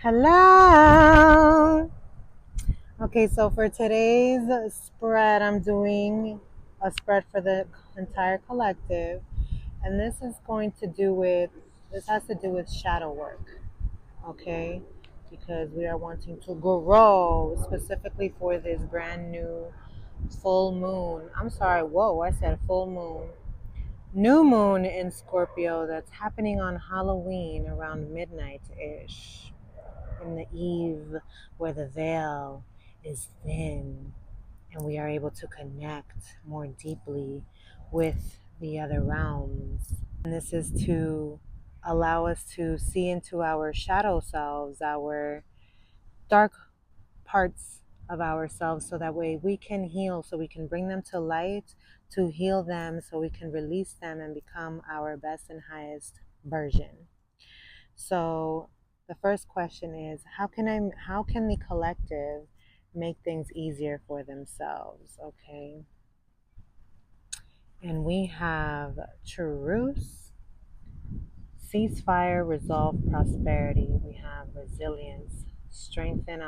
Hello. Okay, so for today's spread, I'm doing a spread for the entire collective, and this has to do with shadow work, okay? Because we are wanting to grow specifically for this brand new full moon. I'm sorry, whoa, I said full moon. New moon in Scorpio that's happening on Halloween around midnight ish, in the eve where the veil is thin and we are able to connect more deeply with the other realms. And this is to allow us to see into our shadow selves, our dark parts of ourselves, so that way we can heal, so we can bring them to light, to heal them, so we can release them and become our best and highest version. So the first question is, how can the collective make things easier for themselves? Okay. And we have truce, ceasefire, resolve, prosperity. We have resilience, strengthen,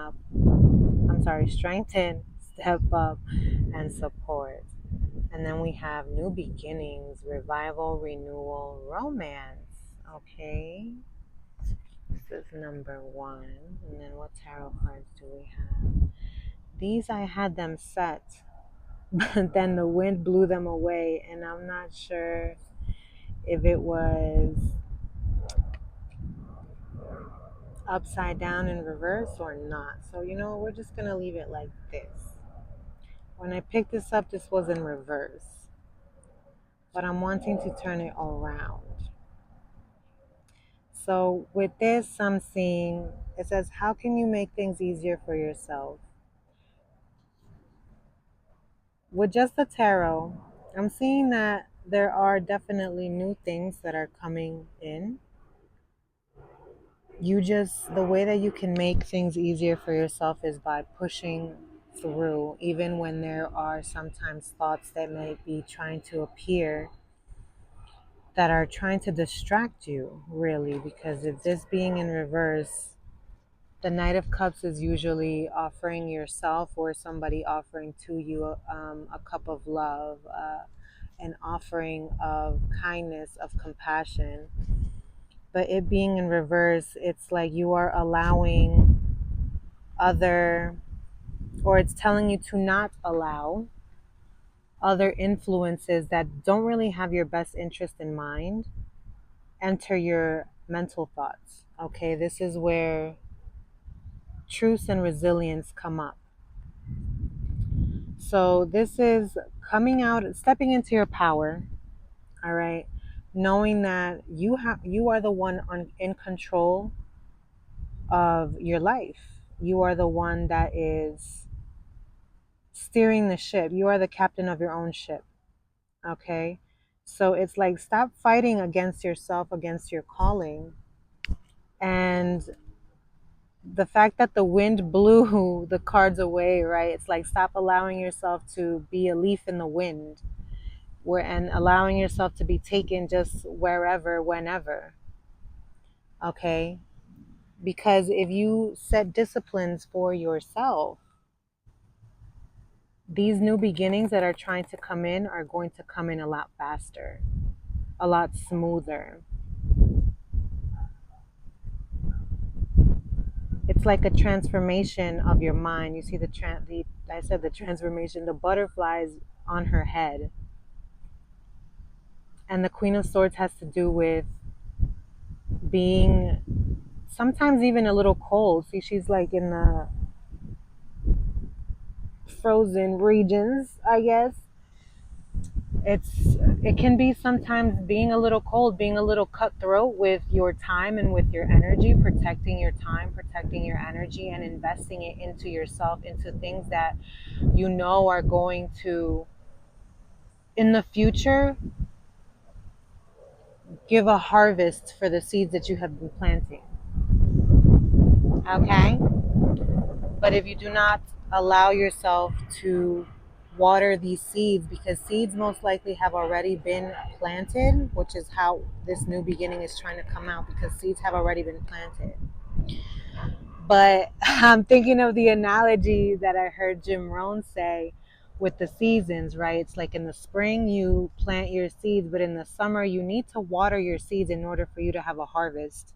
step up, and support. And then we have new beginnings, revival, renewal, romance. Okay. This is number one. And then what tarot cards do we have? These, I had them set, but then the wind blew them away, and I'm not sure if it was upside down in reverse or not. So, we're just going to leave it like this. When I picked this up, this was in reverse, but I'm wanting to turn it around. So with this, I'm seeing, it says, how can you make things easier for yourself? With just the tarot, I'm seeing that there are definitely new things that are coming in. The way that you can make things easier for yourself is by pushing through, even when there are sometimes thoughts that may be trying to appear, that are trying to distract you, really. Because if this being in reverse, the Knight of Cups is usually offering yourself or somebody offering to you a cup of love, an offering of kindness, of compassion. But it being in reverse, it's like you are allowing or it's telling you to not allow other influences that don't really have your best interest in mind enter your mental thoughts. Okay, this is where truce and resilience come up. So this is coming out, stepping into your power, all right? Knowing that you are the one in control of your life. You are the one that is steering the ship. You are the captain of your own ship. Okay? So it's like, stop fighting against yourself, against your calling. And the fact that the wind blew the cards away, right? It's like, stop allowing yourself to be a leaf in the wind, and allowing yourself to be taken just wherever, whenever. Okay? Because if you set disciplines for yourself, these new beginnings that are trying to come in are going to come in a lot faster, a lot smoother. It's like a transformation of your mind. You see I said the transformation, the butterflies on her head. And the Queen of Swords has to do with being sometimes even a little cold. See, she's like in the frozen regions, I guess. It can be sometimes being a little cold, being a little cutthroat with your time and with your energy, protecting your time, protecting your energy, and investing it into yourself, into things that you know are going to, in the future, give a harvest for the seeds that you have been planting. Okay? But if you do not allow yourself to water these seeds, because seeds most likely have already been planted, which is how this new beginning is trying to come out, because seeds have already been planted. But I'm thinking of the analogy that I heard Jim Rohn say with the seasons, right? It's like in the spring you plant your seeds, but in the summer you need to water your seeds in order for you to have a harvest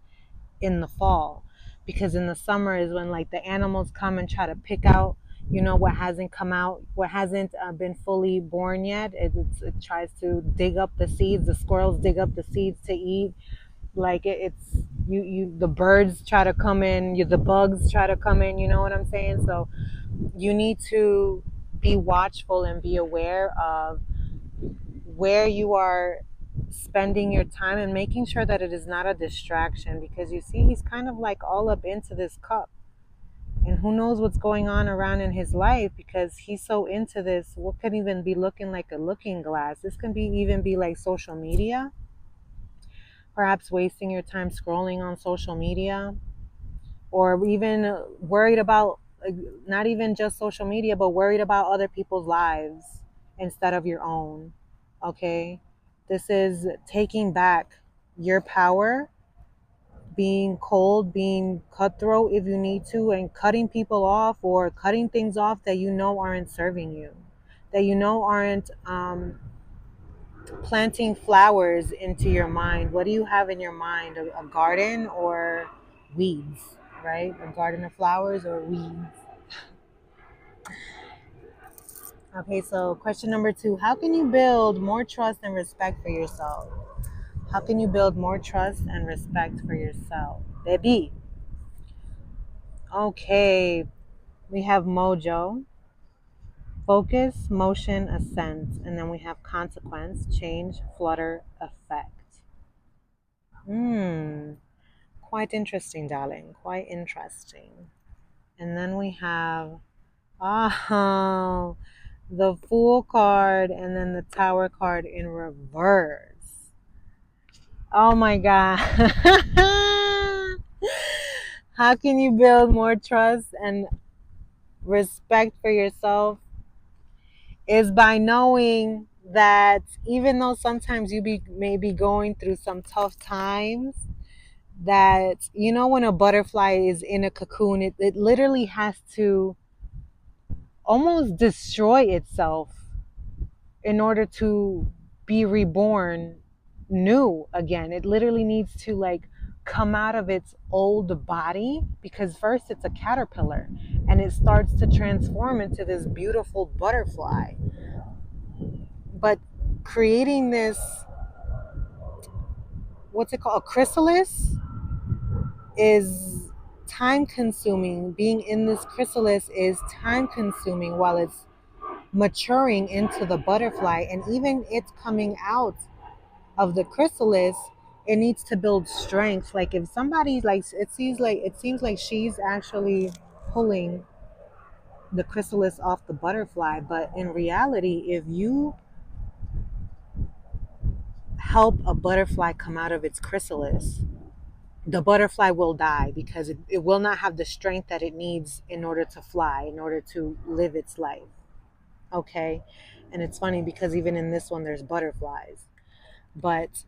in the fall. Because in the summer is when like the animals come and try to pick out, what hasn't come out, what hasn't been fully born yet. It tries to dig up the seeds. The squirrels dig up the seeds to eat. Like it's the birds try to come in, the bugs try to come in, you know what I'm saying? So you need to be watchful and be aware of where you are spending your time and making sure that it is not a distraction, because you see he's kind of like all up into this cup, and who knows what's going on around in his life because he's so into this. What could even be looking like a looking glass? This can be even be like social media, perhaps wasting your time scrolling on social media, or even worried about not even just social media, but worried about other people's lives instead of your own. Okay, this is taking back your power, being cold, being cutthroat if you need to, and cutting people off or cutting things off that you know aren't serving you, that you know aren't planting flowers into your mind. What do you have in your mind? A garden or weeds, right? A garden of flowers or weeds. Okay, so question number 2. How can you build more trust and respect for yourself? How can you build more trust and respect for yourself? Baby. Okay, we have mojo, focus, motion, ascent, and then we have consequence, change, flutter, effect. Quite interesting, darling. Quite interesting. And then we have, oh, the Fool card and then the Tower card in reverse. Oh my God. How can you build more trust and respect for yourself? Is by knowing that even though sometimes may be going through some tough times, that when a butterfly is in a cocoon, it literally has to almost destroy itself in order to be reborn new again. It literally needs to like come out of its old body, because first it's a caterpillar and it starts to transform into this beautiful butterfly. But creating this, what's it called, a chrysalis, is time consuming. Being in this chrysalis is time consuming while it's maturing into the butterfly. And even it's coming out of the chrysalis, it needs to build strength. Like if somebody, like it seems like she's actually pulling the chrysalis off the butterfly, but in reality, if you help a butterfly come out of its chrysalis, the butterfly will die because it will not have the strength that it needs in order to fly, in order to live its life. Okay. And it's funny because even in this one there's butterflies, but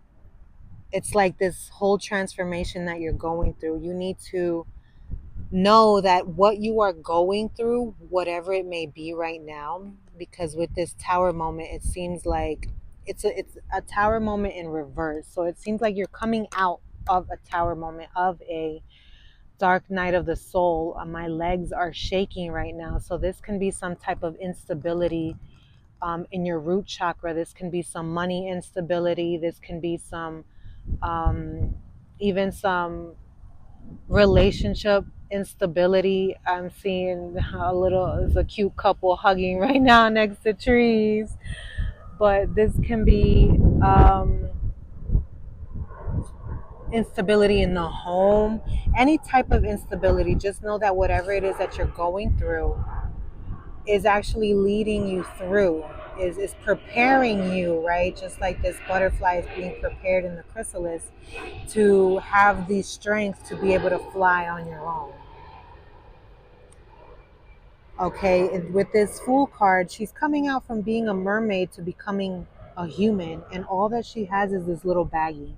it's like this whole transformation that you're going through. You need to know that what you are going through, whatever it may be right now, because with this tower moment, it seems like it's a tower moment in reverse. So it seems like you're coming out of a tower moment, of a dark night of the soul. My legs are shaking right now. So this can be some type of instability in your root chakra. This can be some money instability. This can be some even some relationship instability. I'm seeing it's a cute couple hugging right now next to trees. But this can be instability in the home, any type of instability. Just know that whatever it is that you're going through is actually leading you through, is preparing you, right? Just like this butterfly is being prepared in the chrysalis to have the strength to be able to fly on your own. Okay, and with this Fool card, she's coming out from being a mermaid to becoming a human, and all that she has is this little baggie.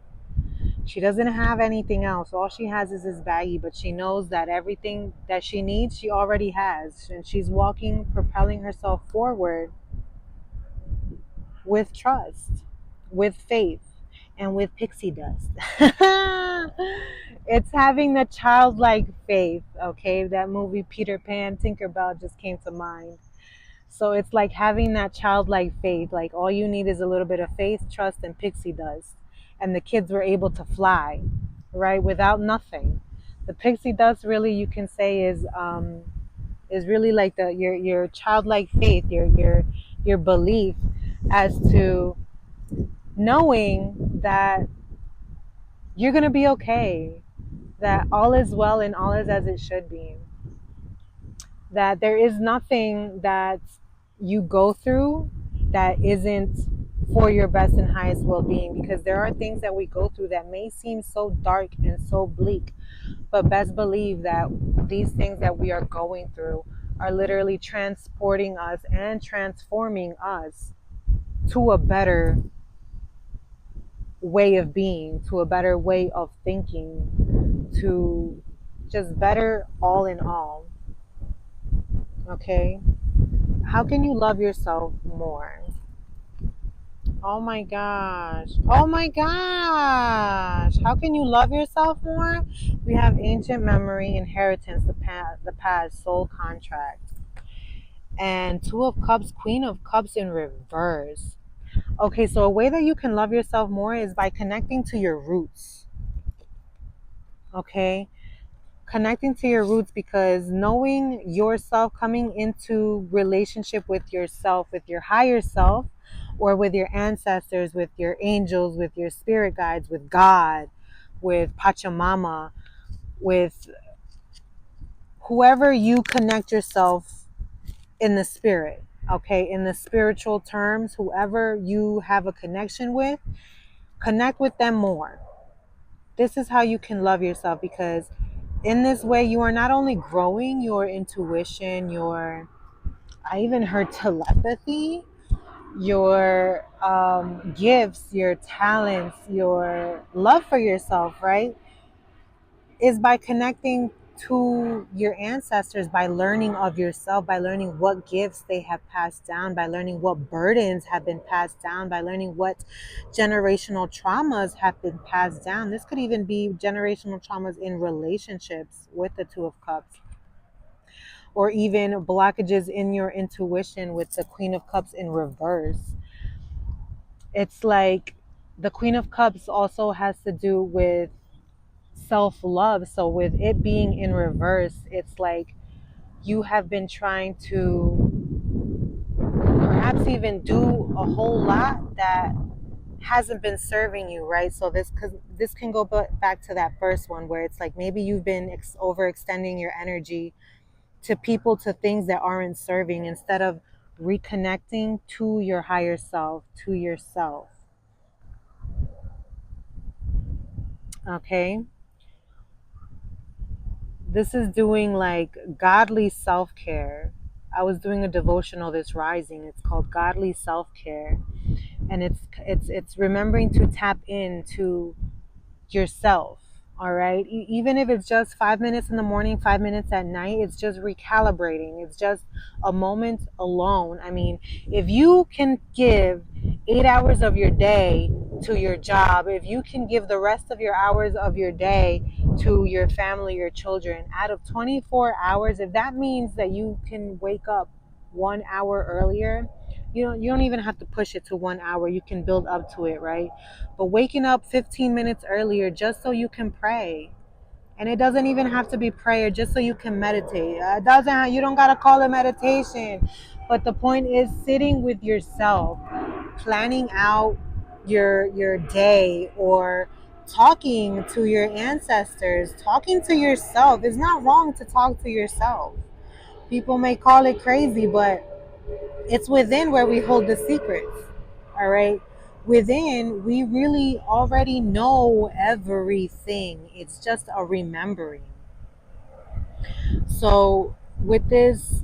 She doesn't have anything else. All she has is this baggie, but she knows that everything that she needs, she already has. And she's walking, propelling herself forward with trust, with faith, and with pixie dust. It's having the childlike faith, okay? That movie Peter Pan, Tinkerbell just came to mind. So it's like having that childlike faith. Like all you need is a little bit of faith, trust, and pixie dust. And the kids were able to fly, right? Without nothing. The pixie dust really you can say is really like your childlike faith, your belief as to knowing that you're gonna be okay, that all is well and all is as it should be, that there is nothing that you go through that isn't for your best and highest well-being, because there are things that we go through that may seem so dark and so bleak, but best believe that these things that we are going through are literally transporting us and transforming us to a better way of being, to a better way of thinking, to just better all in all. Okay? How can you love yourself more? Oh my gosh. Oh my gosh. How can you love yourself more? We have ancient memory, inheritance, the past, soul contract. And Two of Cups, Queen of Cups in reverse. Okay, so a way that you can love yourself more is by connecting to your roots. Okay? Connecting to your roots, because knowing yourself, coming into relationship with yourself, with your higher self, or with your ancestors, with your angels, with your spirit guides, with God, with Pachamama, with whoever you connect yourself in the spirit, okay, in the spiritual terms, whoever you have a connection with, connect with them more. This is how you can love yourself, because in this way you are not only growing your intuition, your, I even heard telepathy, your gifts, your talents, your love for yourself, right, is by connecting to your ancestors, by learning of yourself, by learning what gifts they have passed down, by learning what burdens have been passed down, by learning what generational traumas have been passed down. This could even be generational traumas in relationships with the Two of Cups, or even blockages in your intuition with the Queen of Cups in reverse. It's like the Queen of Cups also has to do with self-love. So with it being in reverse, it's like you have been trying to perhaps even do a whole lot that hasn't been serving you, right? So this can go back to that first one, where it's like maybe you've been overextending your energy to people, to things that aren't serving, instead of reconnecting to your higher self, to yourself. Okay? This is doing like godly self-care. I was doing a devotional this rising. It's called Godly Self-Care, and it's remembering to tap into yourself. All right, even if it's just 5 minutes in the morning, 5 minutes at night, it's just recalibrating. It's just a moment alone. I mean, if you can give 8 hours of your day to your job, if you can give the rest of your hours of your day to your family, your children, out of 24 hours, if that means that you can wake up 1 hour earlier, you don't even have to push it to 1 hour. You can build up to it, right? But waking up 15 minutes earlier just so you can pray. And it doesn't even have to be prayer, just so you can meditate. It doesn't, you don't got to call it meditation. But the point is sitting with yourself, planning out your day, or talking to your ancestors, talking to yourself. It's not wrong to talk to yourself. People may call it crazy, but it's within where we hold the secrets. All right. Within, we really already know everything. It's just a remembering. So with this,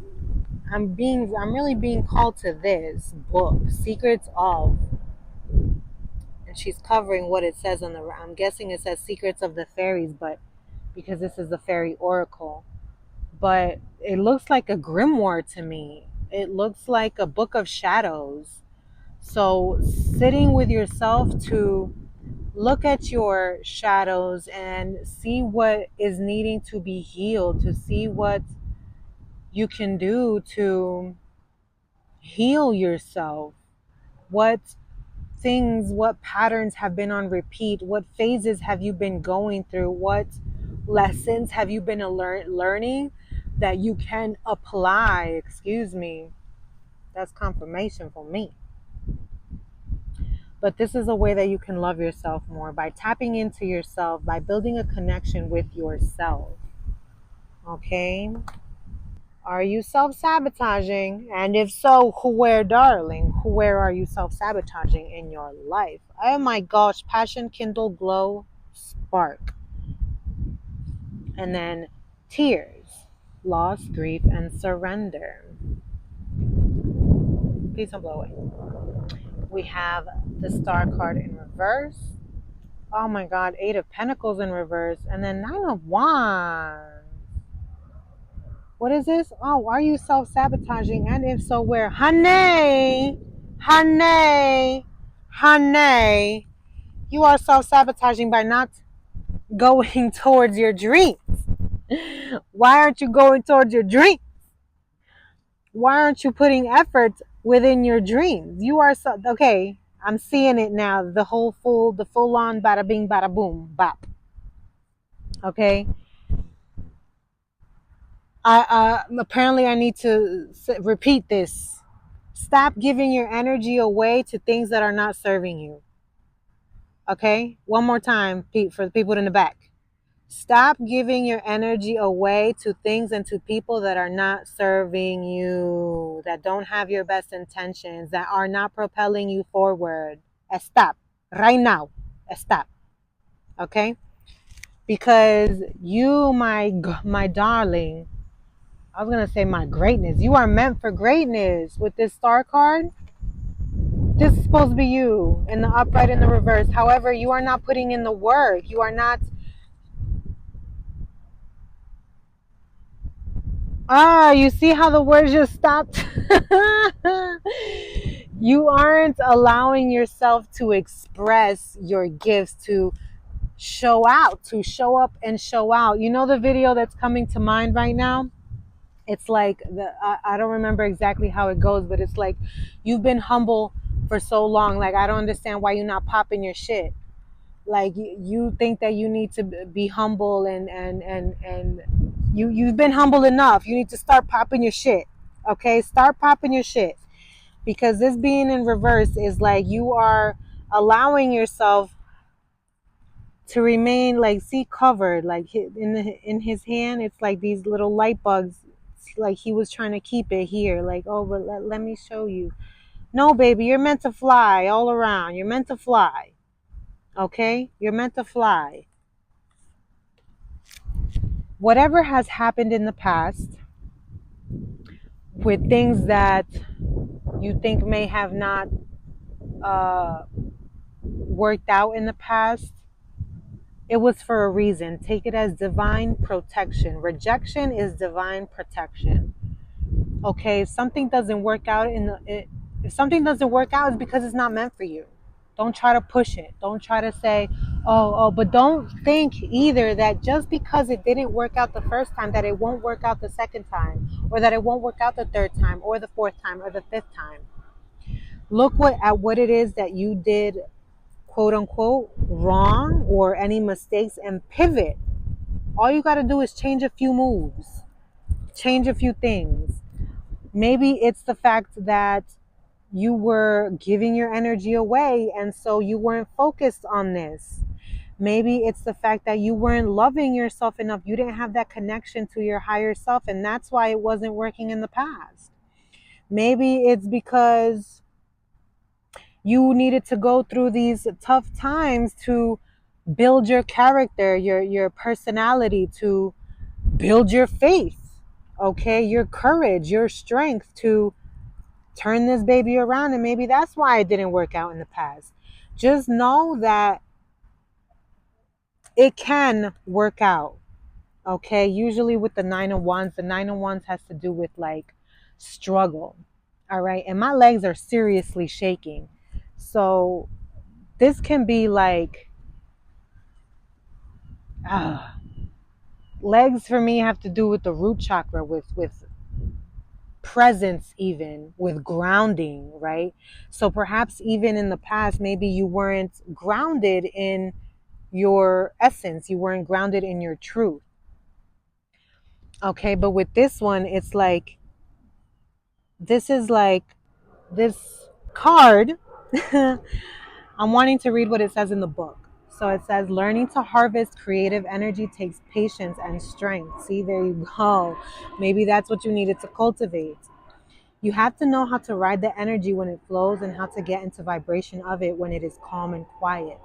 I'm really being called to this book, Secrets of And she's covering what it says on the, I'm guessing it says Secrets of the Fairies, but because this is the fairy oracle. But it looks like a grimoire to me. It looks like a book of shadows. So sitting with yourself to look at your shadows and see what is needing to be healed, to see what you can do to heal yourself. What things, what patterns have been on repeat? What phases have you been going through? What lessons have you been learning that you can apply? Excuse me. That's confirmation for me. But this is a way that you can love yourself more by tapping into yourself, by building a connection with yourself. Okay? Are you self-sabotaging? And if so, where, darling? Where are you self-sabotaging in your life? Oh my gosh, passion, kindle, glow, spark. And then tears, loss, grief, and surrender. Please don't blow away. We have the Star card in reverse. Oh my God, Eight of Pentacles in reverse. And then Nine of Wands. What is this? Oh, are you self-sabotaging? And if so, where? Honey, honey, honey. You are self-sabotaging by not going towards your dreams. Why aren't you going towards your dreams? Why aren't you putting effort within your dreams? You are so, okay. I'm seeing it now. The full on bada bing, bada boom, bop. Okay. Apparently I need to repeat this. Stop giving your energy away to things that are not serving you. Okay? One more time, Pete, for the people in the back. Stop giving your energy away to things and to people that are not serving you, that don't have your best intentions, that are not propelling you forward. Stop. Right now. Stop. Okay? Because you, my darling, I was going to say my greatness. You are meant for greatness with this star card. This is supposed to be you in the upright and the reverse. However, you are not putting in the work. You are not. You see how the words just stopped? You aren't allowing yourself to express your gifts, to show out, to show up and show out. You know the video that's coming to mind right now? It's like I don't remember exactly how it goes, but it's like you've been humble for so long. Like, I don't understand why you're not popping your shit. Like, you think that you need to be humble, and you've been humble enough. You need to start popping your shit. Okay, start popping your shit, because this being in reverse is like you are allowing yourself to remain, like, see, covered, like in his hand it's like these little light bugs, like he was trying to keep it here, like, oh, but let me show you. No, baby, you're meant to fly all around. You're meant to fly. Okay, you're meant to fly. Whatever has happened in the past with things that you think may have not worked out in the past, it was for a reason. Take it as divine protection. Rejection is divine protection. Okay, if something doesn't work out if something doesn't work out, it's because it's not meant for you. Don't try to push it. Don't try to say, oh, but don't think either that just because it didn't work out the first time that it won't work out the second time, or that it won't work out the third time, or the fourth time, or the fifth time. Look at what it is that you did, quote unquote, wrong, or any mistakes, and pivot. All you got to do is change a few moves, change a few things. Maybe it's the fact that you were giving your energy away, and so you weren't focused on this. Maybe it's the fact that you weren't loving yourself enough. You didn't have that connection to your higher self, and that's why it wasn't working in the past. Maybe it's because you needed to go through these tough times to build your character, your personality, to build your faith, okay, your courage, your strength to turn this baby around. And maybe that's why it didn't work out in the past. just know that it can work out. Okay, usually with the Nine of Wands has to do with like struggle. All right, and my legs are seriously shaking. So this can be like, legs for me have to do with the root chakra, with presence, even with grounding, right? So perhaps even in the past, maybe you weren't grounded in your essence, you weren't grounded in your truth. Okay, but with this one, it's like, this is like this card. I'm wanting to read what it says in the book. So it says, learning to harvest creative energy takes patience and strength. See, there you go. Maybe that's what you needed to cultivate. You have to know how to ride the energy when it flows and how to get into vibration of it when it is calm and quiet.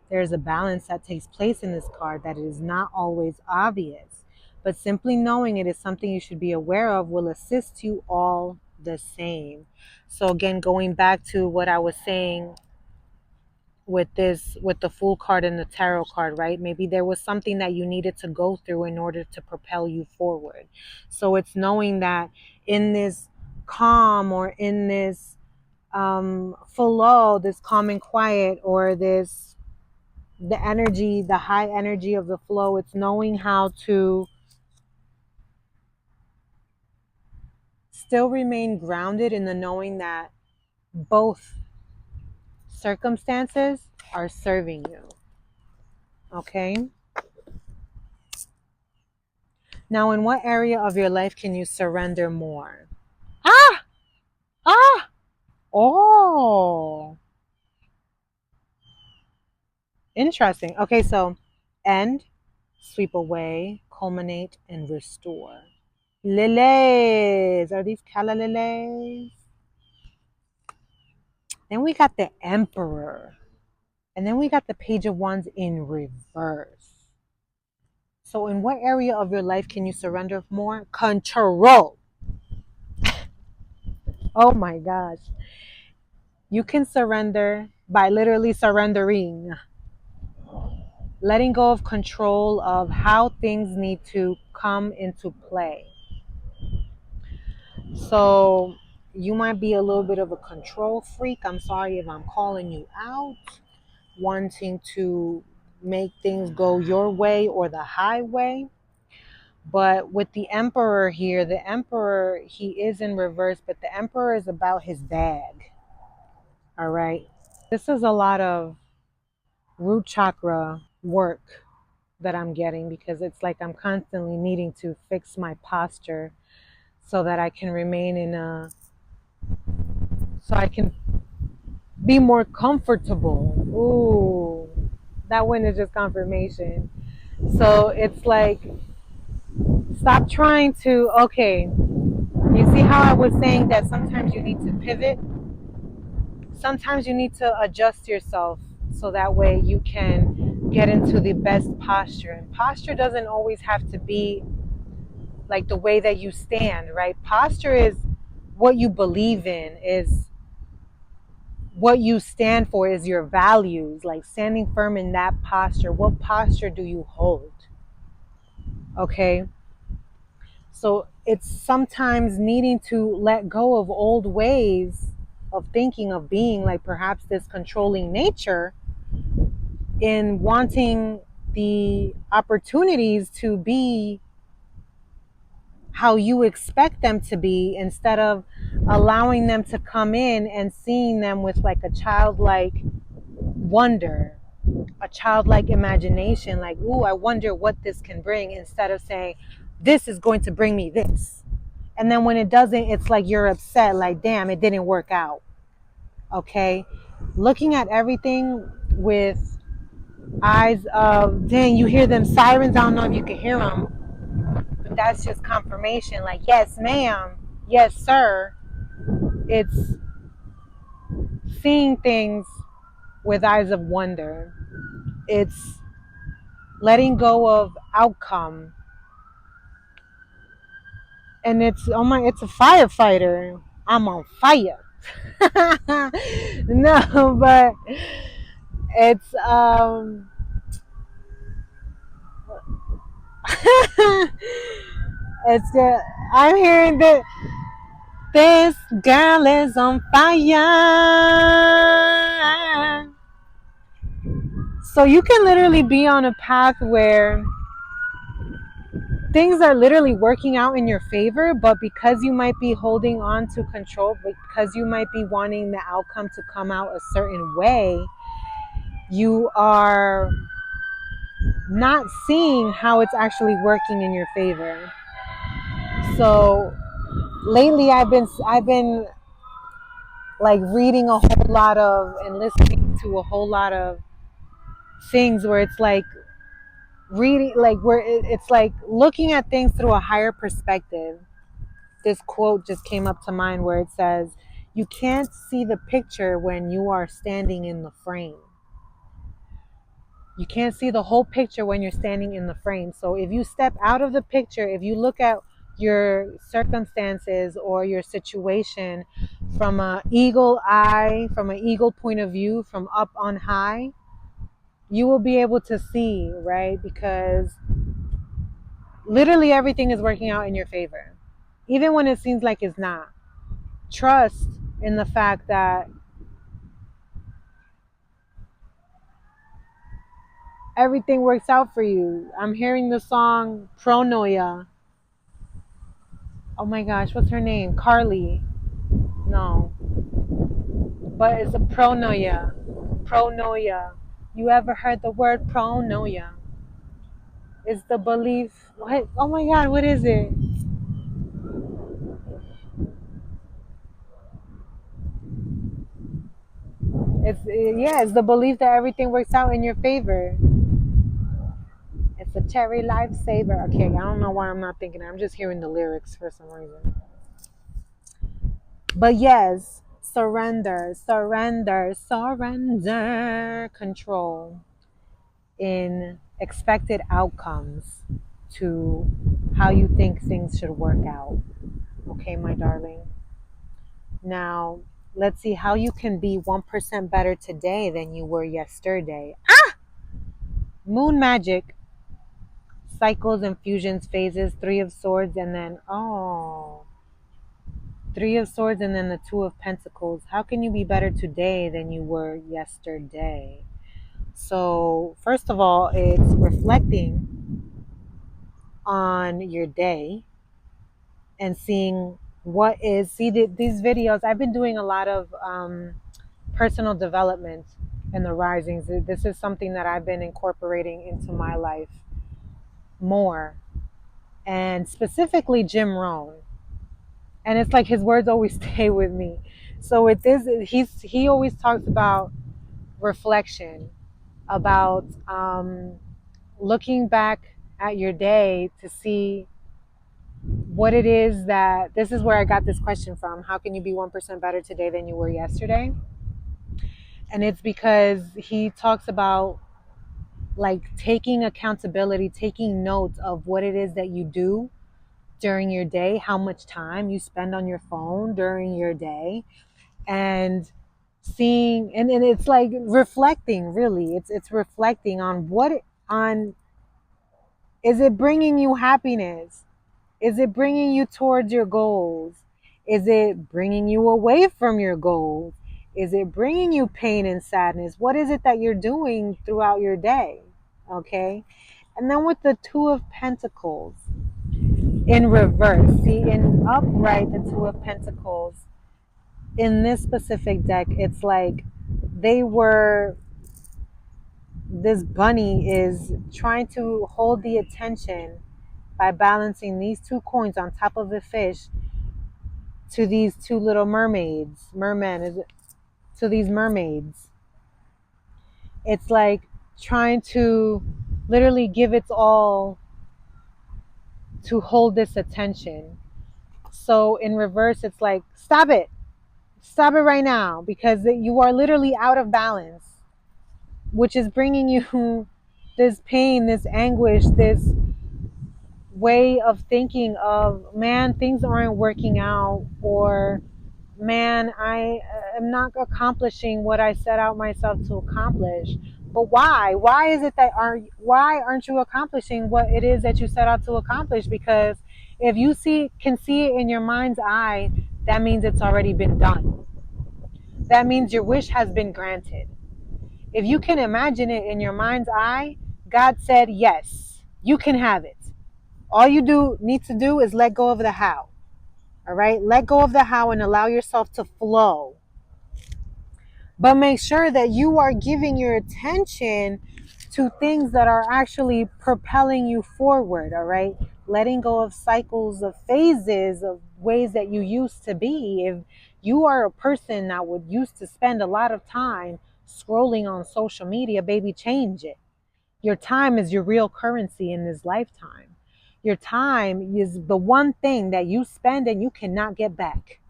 There is a balance that takes place in this card that is not always obvious, but simply knowing it is something you should be aware of will assist you all the same. So again, going back to what I was saying with this, with the Fool card and the Tarot card, right? Maybe there was something that you needed to go through in order to propel you forward. So it's knowing that in this calm, or in this flow, this calm and quiet, or this, the energy, the high energy of the flow, it's knowing how to still remain grounded in the knowing that both circumstances are serving you. Okay? Now, in what area of your life can you surrender more? Ah! Ah! Oh! Interesting. Okay, so end, sweep away, culminate, and restore. Lilies. Are these calla lilies? Then we got the Emperor. And then we got the Page of Wands in reverse. So in what area of your life can you surrender more? Control. Oh my gosh. You can surrender by literally surrendering. Letting go of control of how things need to come into play. So you might be a little bit of a control freak. I'm sorry if I'm calling you out. Wanting to make things go your way or the highway. But with the Emperor here, the Emperor, he is in reverse, but the Emperor is about his bag. All right. This is a lot of root chakra work that I'm getting, because it's like I'm constantly needing to fix my posture so that I can remain in a, so I can be more comfortable. Ooh, that one is just confirmation. So it's like, stop trying to, okay, you see how I was saying that sometimes you need to pivot? Sometimes you need to adjust yourself so that way you can get into the best posture. And posture doesn't always have to be like the way that you stand, right? Posture is what you believe in, is what you stand for, is your values, like standing firm in that posture. What posture do you hold? Okay. So it's sometimes needing to let go of old ways of thinking, of being, like perhaps this controlling nature, in wanting the opportunities to be how you expect them to be, instead of allowing them to come in and seeing them with like a childlike wonder, a childlike imagination, like, ooh, I wonder what this can bring, instead of saying, this is going to bring me this. And then when it doesn't, it's like you're upset, like, damn, it didn't work out. Okay? Looking at everything with eyes of, dang, you hear them sirens. I don't know if you can hear them, but that's just confirmation. Like, yes, ma'am. Yes, sir. It's seeing things with eyes of wonder. It's letting go of outcome. And it's, oh my, it's a firefighter. I'm on fire. No, but It's it's I'm hearing that this girl is on fire. So you can literally be on a path where things are literally working out in your favor, but because you might be holding on to control, because you might be wanting the outcome to come out a certain way, you are not seeing how it's actually working in your favor. So lately I've been like reading a whole lot of and listening to a whole lot of things where it's like reading, like where it's like looking at things through a higher perspective. This quote just came up to mind where it says, you can't see the picture when you are standing in the frame. You can't see the whole picture when you're standing in the frame. So if you step out of the picture, if you look at your circumstances or your situation from an eagle eye, from an eagle point of view, from up on high, you will be able to see, right? Because literally everything is working out in your favor, even when it seems like it's not. Trust in the fact that everything works out for you. I'm hearing the song Pronoia. Oh my gosh, what's her name? Carly. No, but it's a pronoia. Pronoia. You ever heard the word pronoia? It's the belief. What? Oh my God, what is it? It's the belief that everything works out in your favor. It's a cherry lifesaver. Okay, I don't know why I'm not thinking. I'm just hearing the lyrics for some reason. But yes, surrender, surrender, surrender control in expected outcomes to how you think things should work out. Okay, my darling. Now, let's see how you can be 1% better today than you were yesterday. Moon magic, cycles and fusions, phases, Three of Swords, and then, Three of Swords, and then the Two of Pentacles. How can you be better today than you were yesterday? So, first of all, it's reflecting on your day and seeing what is, these videos. I've been doing a lot of personal development in the risings. This is something that I've been incorporating into my life more, and specifically Jim Rohn. And it's like his words always stay with me. So with this, he always talks about reflection, about looking back at your day to see what it is that, this is where I got this question from. How can you be 1% better today than you were yesterday? And it's because he talks about like taking accountability, taking note of what it is that you do during your day, how much time you spend on your phone during your day, and seeing, and it's like reflecting, really. It's reflecting on on, is it bringing you happiness? Is it bringing you towards your goals? Is it bringing you away from your goals? Is it bringing you pain and sadness? What is it that you're doing throughout your day? Okay. And then with the Two of Pentacles in reverse, see, in upright, the Two of Pentacles in this specific deck, it's like they were, this bunny is trying to hold the attention by balancing these two coins on top of the fish to these two little mermaids. Merman is it? To these mermaids. It's like trying to literally give its all to hold this attention. So in reverse, it's like, stop it. Stop it right now, because you are literally out of balance, which is bringing you this pain, this anguish, this way of thinking of, man, things aren't working out, or man, I am not accomplishing what I set out myself to accomplish. But why? Why is it that why aren't you accomplishing what it is that you set out to accomplish? Because if you can see it in your mind's eye, that means it's already been done. That means your wish has been granted. If you can imagine it in your mind's eye, God said, yes, you can have it. All you need to do is let go of the how. All right? Let go of the how and allow yourself to flow. But make sure that you are giving your attention to things that are actually propelling you forward, all right? Letting go of cycles of phases of ways that you used to be. If you are a person that would used to spend a lot of time scrolling on social media, baby, change it. Your time is your real currency in this lifetime. Your time is the one thing that you spend and you cannot get back.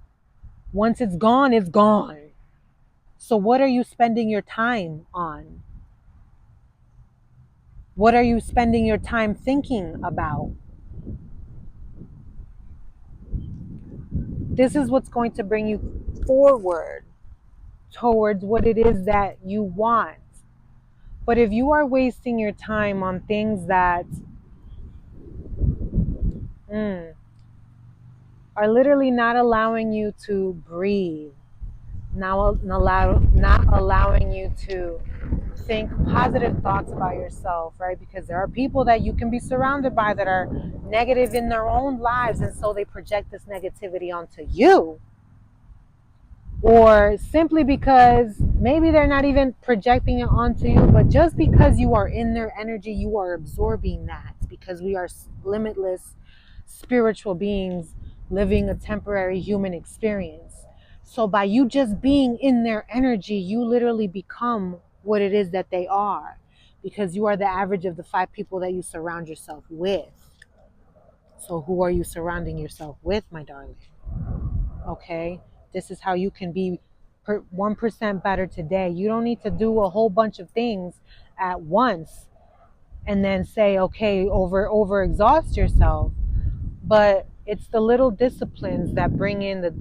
Once it's gone, it's gone. So, what are you spending your time on? What are you spending your time thinking about? This is what's going to bring you forward towards what it is that you want. But if you are wasting your time on things that are literally not allowing you to breathe, not allowing you to think positive thoughts about yourself, right? Because there are people that you can be surrounded by that are negative in their own lives, and so they project this negativity onto you. Or simply because maybe they're not even projecting it onto you, but just because you are in their energy, you are absorbing that, because we are limitless spiritual beings living a temporary human experience. So by you just being in their energy, you literally become what it is that they are, because you are the average of the 5 people that you surround yourself with. So who are you surrounding yourself with, my darling? Okay, this is how you can be 1% better today. You don't need to do a whole bunch of things at once and then say, okay, over exhaust yourself. But it's the little disciplines that bring in the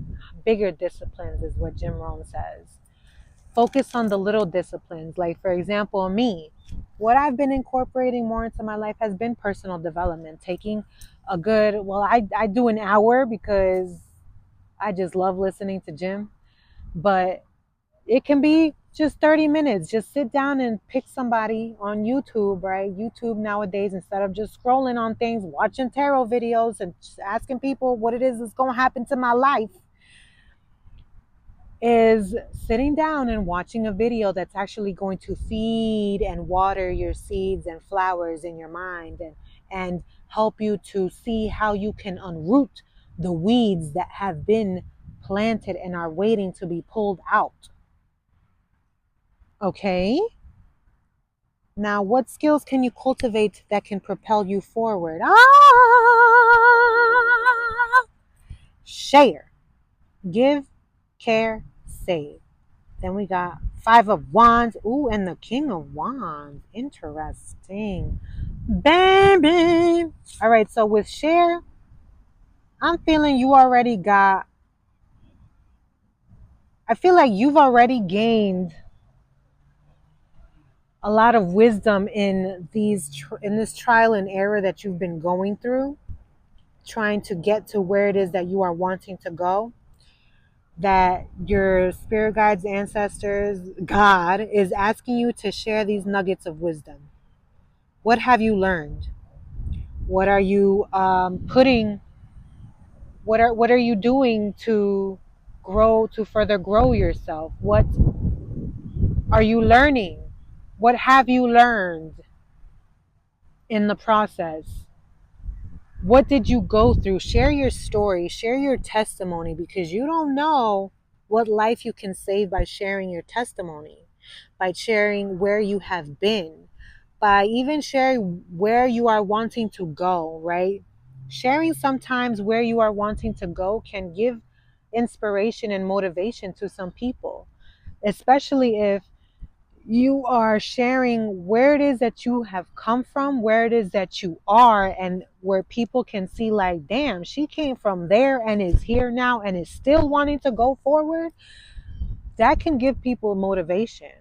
bigger disciplines, is what Jim Rohn says. Focus on the little disciplines. Like, for example, me, what I've been incorporating more into my life has been personal development. Taking a good, I do an hour because I just love listening to Jim, but it can be just 30 minutes. Just sit down and pick somebody on YouTube, right? YouTube nowadays, instead of just scrolling on things, watching tarot videos and just asking people what it is that's going to happen to my life, is sitting down and watching a video that's actually going to feed and water your seeds and flowers in your mind, and help you to see how you can unroot the weeds that have been planted and are waiting to be pulled out. Okay? Now, what skills can you cultivate that can propel you forward? Share, give, care, save. Then we got 5 of Wands. Ooh, and the King of Wands. Interesting. Baby. All right, so with share, I'm feeling you already got, I feel like you've already gained a lot of wisdom in in this trial and error that you've been going through, trying to get to where it is that you are wanting to go. That your spirit guides, ancestors, God is asking you to share these nuggets of wisdom. What have you learned? What are you putting? What are you doing to further grow yourself? What are you learning? What have you learned in the process? What did you go through? Share your story, share your testimony, because you don't know what life you can save by sharing your testimony, by sharing where you have been, by even sharing where you are wanting to go, right? Sharing sometimes where you are wanting to go can give inspiration and motivation to some people, especially if You are sharing where it is that you have come from, where it is that you are, and where people can see like, damn, she came from there and is here now and is still wanting to go forward. That can give people motivation.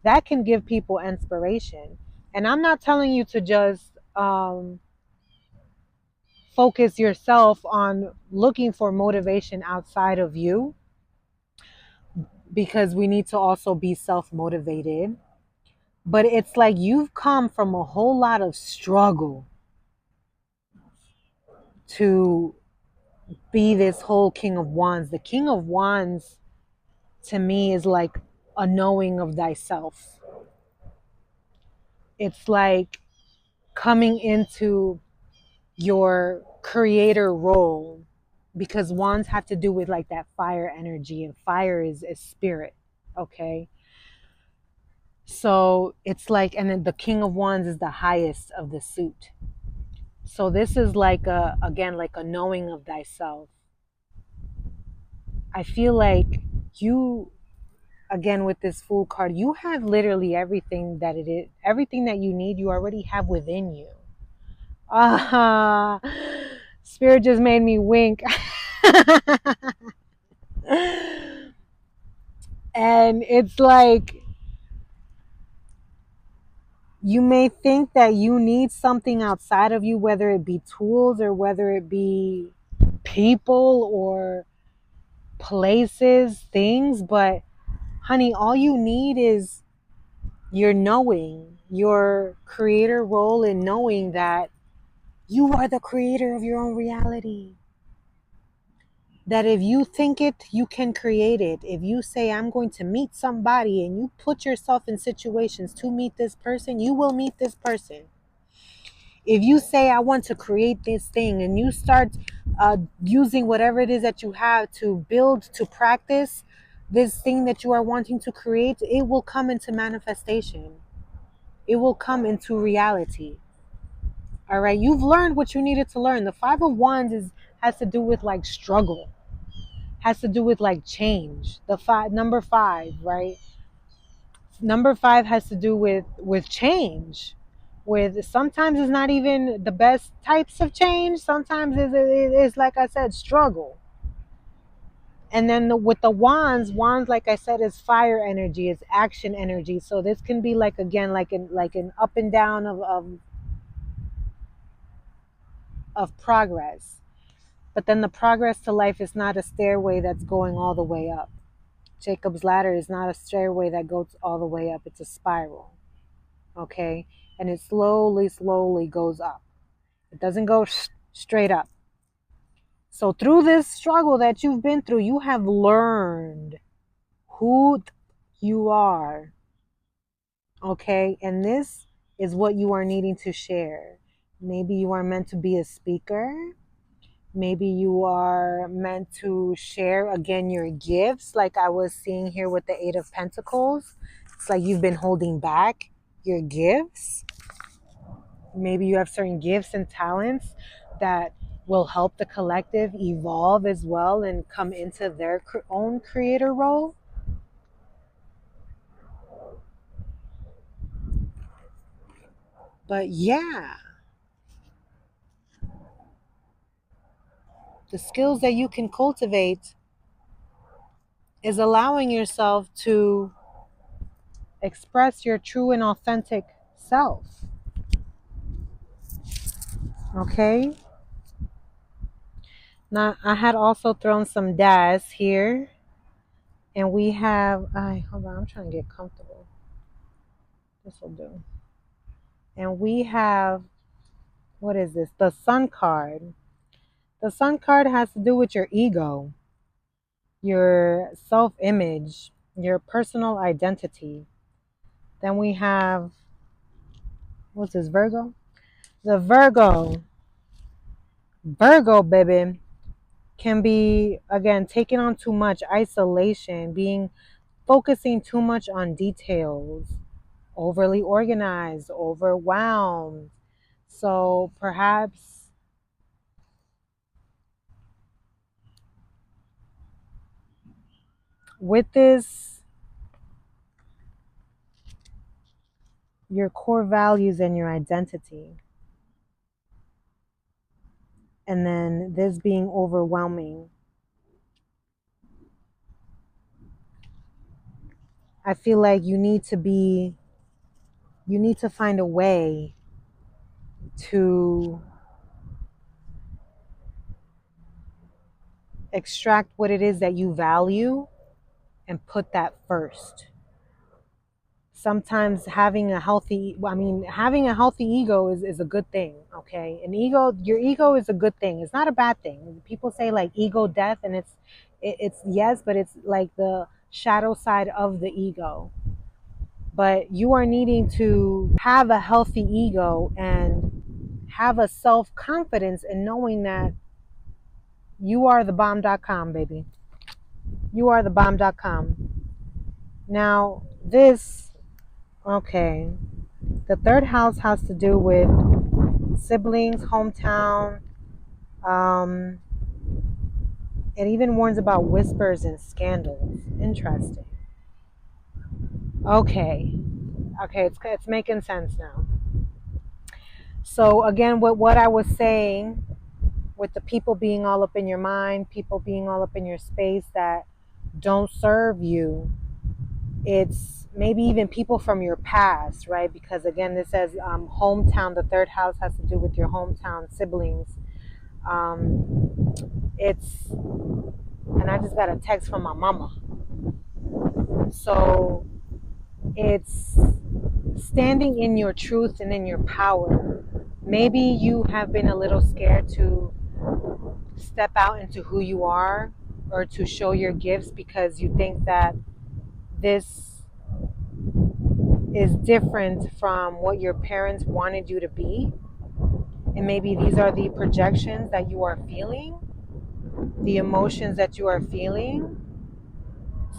That can give people inspiration. And I'm not telling you to just focus yourself on looking for motivation outside of you, because we need to also be self-motivated. But it's like you've come from a whole lot of struggle to be this whole King of Wands. The King of Wands to me is like a knowing of thyself. It's like coming into your creator role, because wands have to do with like that fire energy, and fire is spirit. Okay. So it's like, and then the King of Wands is the highest of the suit. So this is like a, again, like a knowing of thyself. I feel like you, again, with this Fool card, you have literally everything that it is, everything that you need, you already have within you. Ah, Spirit just made me wink. And it's like, you may think that you need something outside of you, whether it be tools or whether it be people or places, things, but honey, all you need is your knowing, your creator role in knowing that you are the creator of your own reality. That if you think it, you can create it. If you say, I'm going to meet somebody, and you put yourself in situations to meet this person, you will meet this person. If you say, I want to create this thing, and you start using whatever it is that you have to build, to practice this thing that you are wanting to create, it will come into manifestation. It will come into reality. All right. You've learned what you needed to learn. The Five of Wands has to do with like struggle, has to do with like change. The number five, right? Number five has to do with change. With sometimes it's not even the best types of change. Sometimes it's like I said, struggle. And then with the wands, like I said, is fire energy, is action energy. So this can be like, again, like an up and down of progress. But then the progress to life is not a stairway that's going all the way up. Jacob's ladder is not a stairway that goes all the way up. It's a spiral. Okay? And it slowly goes up. It doesn't go straight up. So through this struggle that you've been through, you have learned who you are. Okay? And this is what you are needing to share. Maybe you are meant to be a speaker. Maybe you are meant to share, again, your gifts, like I was seeing here with the Eight of Pentacles. It's like you've been holding back your gifts. Maybe you have certain gifts and talents that will help the collective evolve as well and come into their own creator role. But yeah, the skills that you can cultivate is allowing yourself to express your true and authentic self. Okay? Now, I had also thrown some DAS here. And we have, hold on, I'm trying to get comfortable. This will do. And we have, what is this? The Sun card. The Sun card has to do with your ego, your self-image, your personal identity. Then we have, what's this, Virgo? The Virgo, baby, can be, again, taking on too much isolation, focusing too much on details, overly organized, overwhelmed. So perhaps with this your core values and your identity. And then this being overwhelming. I feel like you need to find a way to extract what it is that you value and put that first. Sometimes having a healthy ego is a good thing. Okay, your ego is a good thing. It's not a bad thing. People say like ego death, and it's yes, but it's like the shadow side of the ego. But you are needing to have a healthy ego and have a self-confidence in knowing that you are the bomb.com, baby. You are the bomb.com. Now, okay, the third house has to do with siblings, hometown. Um, it even warns about whispers and scandals. Interesting. Okay, it's making sense now. So again, what I was saying with the people being all up in your mind, people being all up in your space that don't serve you, it's maybe even people from your past, right? Because again, this says hometown. The third house has to do with your hometown siblings. It's and I just got a text from my mama. So it's standing in your truth and in your power. Maybe you have been a little scared to step out into who you are or to show your gifts because you think that this is different from what your parents wanted you to be. And maybe these are the projections that you are feeling, the emotions that you are feeling.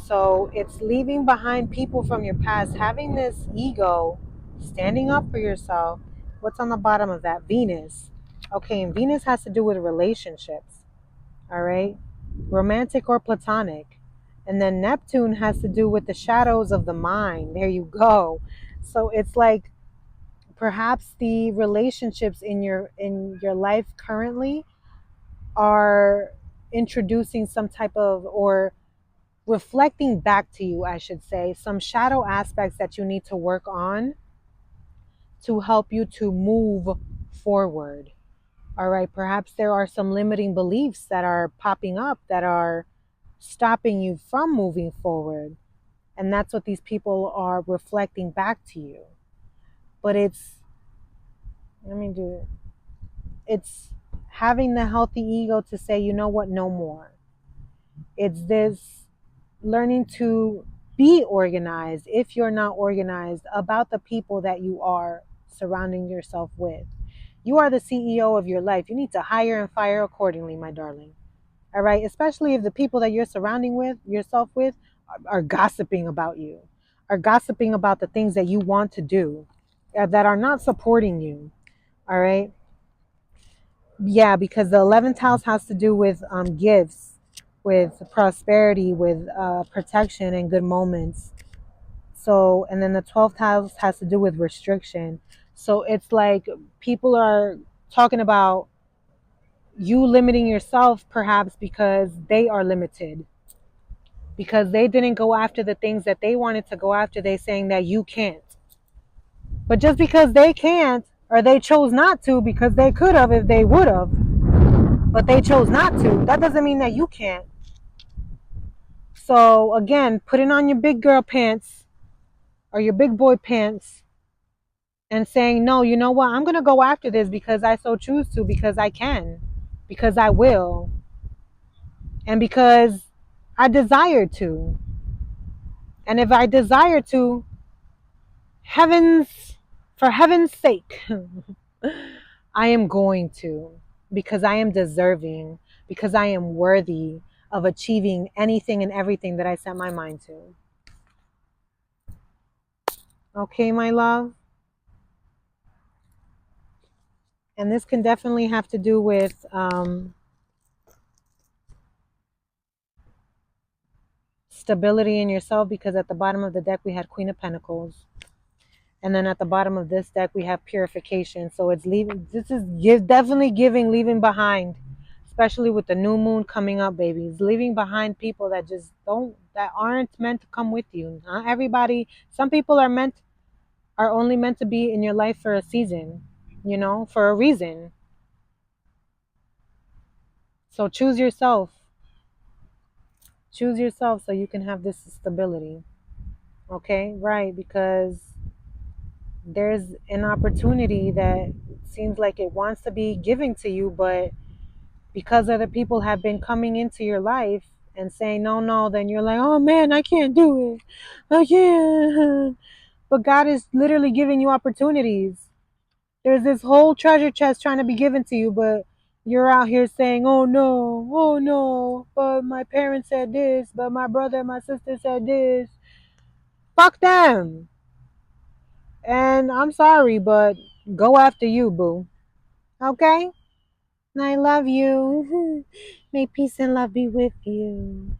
So it's leaving behind people from your past, having this ego, standing up for yourself. What's on the bottom of that? Venus. Okay, and Venus has to do with relationships, all right? Romantic or platonic. And then Neptune has to do with the shadows of the mind. There you go. So it's like perhaps the relationships in your life currently are introducing some type of, or reflecting back to you, I should say, some shadow aspects that you need to work on to help you to move forward. All right, perhaps there are some limiting beliefs that are popping up that are stopping you from moving forward. And that's what these people are reflecting back to you. But let me do it. It's having the healthy ego to say, you know what, no more. It's this learning to be organized if you're not organized about the people that you are surrounding yourself with. You are the CEO of your life. You need to hire and fire accordingly, my darling. All right, especially if the people that you're surrounding with yourself with are gossiping about you, are gossiping about the things that you want to do, that are not supporting you. All right. Yeah, because the 11th house has to do with gifts, with prosperity, with protection and good moments. So, and then the 12th house has to do with restriction. So it's like people are talking about you limiting yourself perhaps because they are limited, because they didn't go after the things that they wanted to go after. They saying that you can't. But just because they can't, or they chose not to because they could have if they would have, but they chose not to, that doesn't mean that you can't. So again, putting on your big girl pants or your big boy pants and saying, no, you know what, I'm going to go after this because I so choose to, because I can, because I will, and because I desire to. And if I desire to, for heaven's sake, I am going to, because I am deserving, because I am worthy of achieving anything and everything that I set my mind to. Okay, my love? And this can definitely have to do with stability in yourself, because at the bottom of the deck we had Queen of Pentacles. And then at the bottom of this deck, we have purification. So it's leaving. This is definitely giving, leaving behind, especially with the new moon coming up, babies. Leaving behind people that just don't, that aren't meant to come with you. Not everybody. Some people are only meant to be in your life for a season, for a reason. So choose yourself. Choose yourself so you can have this stability. Okay, right? Because there's an opportunity that seems like it wants to be giving to you, but because other people have been coming into your life and saying no, no, then you're like, oh man, I can't do it. I can't. But God is literally giving you opportunities. There's this whole treasure chest trying to be given to you, but you're out here saying, oh no, but my parents said this, but my brother and my sister said this. Fuck them. And I'm sorry, but go after you, boo. Okay? And I love you. May peace and love be with you.